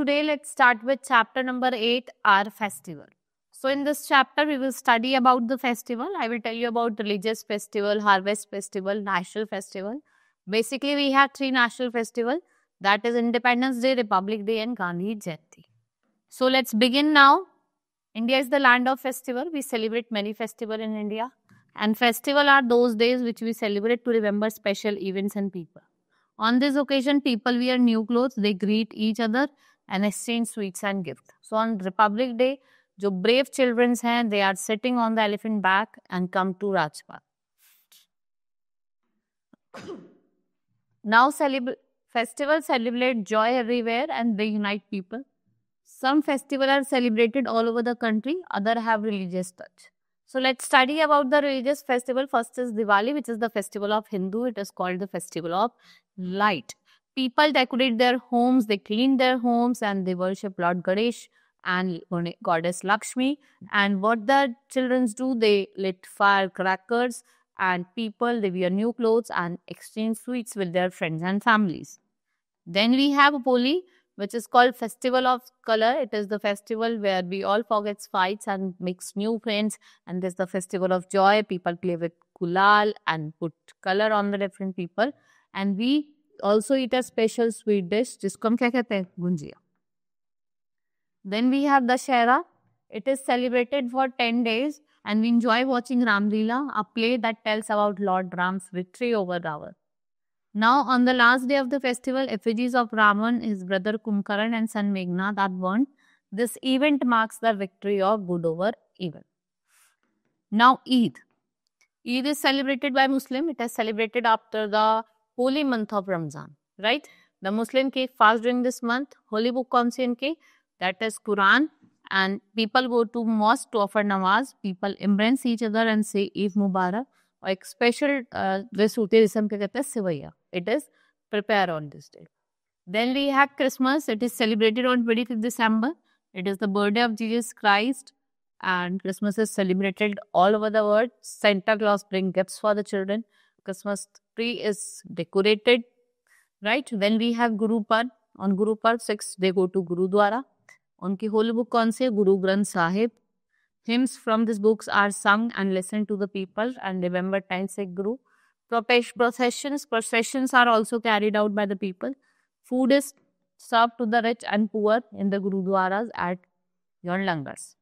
today let's start with chapter number 8, our festival. So in this chapter, we will study about the festival. I will tell you about religious festival, harvest festival, national festival. Basically, we have 3 national festivals. That is Independence Day, Republic Day and Gandhi Jayanti. So let's begin now. India is the land of festival. We celebrate many festivals in India. And festival are those days which we celebrate to remember special events and people. On this occasion, people wear new clothes, they greet each other and exchange sweets and gifts. So on Republic Day, जो brave children हैं, they are sitting on the elephant back and come to Rajpath. Now festivals celebrate joy everywhere and they unite people. Some festivals are celebrated all over the country, other have religious touch. So let's study about the religious festival. First is Diwali, which is the festival of Hindu. It is called the festival of light. People decorate their homes, they clean their homes and they worship Lord Ganesh and goddess Lakshmi. And what the children do, they lit firecrackers and people, they wear new clothes and exchange sweets with their friends and families. Then we have Holi, which is called Festival of Color. It is the festival where we all forget fights and makes new friends. And this is the festival of joy. People play with gulal and put color on the different people. And we also eat a special sweet dish, जिसको हम क्या कहते हैं? Gunjia. Then we have Dussehra. It is celebrated for 10 days and we enjoy watching Ram Leela, a play that tells about Lord Ram's victory over Ravan. Now, on the last day of the festival, effigies of Ravan, his brother Kumbhakarna and son Meghnad are burned. This event marks the victory of good over evil. Now, Eid. Eid is celebrated by Muslim. It is celebrated after the holy month of Ramzan, right? The Muslim keep fast during this month. Holy book kaun si inki? That is Quran. And people go to mosque to offer namaz. People embrace each other and say Eid Mubarak. और एक special dress होती है जिसे हम क्या कहते हैं sevaiyan. It is prepared on this day. Then we have Christmas. It is celebrated on 25th December. It is the birthday of Jesus Christ and Christmas is celebrated all over the world. Santa Claus brings gifts for the children. Christmas tree is decorated, right? Then we have Guru Parv. On Guru Parv 6, they go to Gurudwara. उनकी holy book कौन सी है? Guru Granth Sahib. Hymns from these books are sung and listened to the people and remember times like Guru. Processions are also carried out by the people. Food is served to the rich and poor in the Gurudwaras at your langars.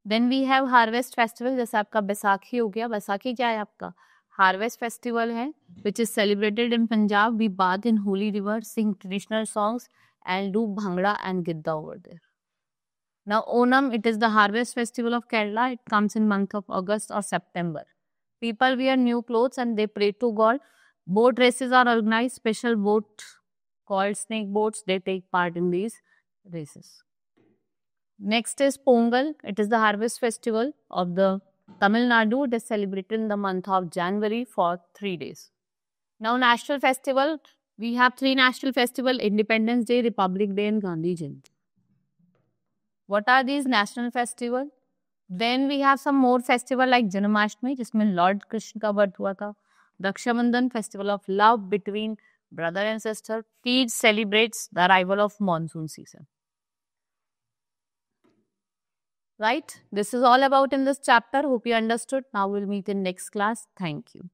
Then we have Harvest Festival. जैसे आपका बैसाखी हो गया. बैसाखी क्या है आपका? Harvest Festival है, which is celebrated in Punjab. We bathe in holy river, sing traditional songs and do bhangra and gidda over there. Now, Onam, it is the harvest festival of Kerala. It comes in month of August or September. People wear new clothes and they pray to God. Boat races are organized. Special boats called snake boats. They take part in these races. Next is Pongal. It is the harvest festival of the Tamil Nadu. It is celebrated in the month of January for 3 days. Now, national festival. We have 3 national festivals: Independence Day, Republic Day and Gandhi Jayanti. What are these national festivals? Then we have some more festival like Janmashtami, जिसमें Lord Krishna का birth हुआ था. Rakshabandhan, festival of love between brother and sister. Teej celebrates the arrival of monsoon season. Right? This is all about in this chapter. Hope you understood. Now we'll meet in next class. Thank you.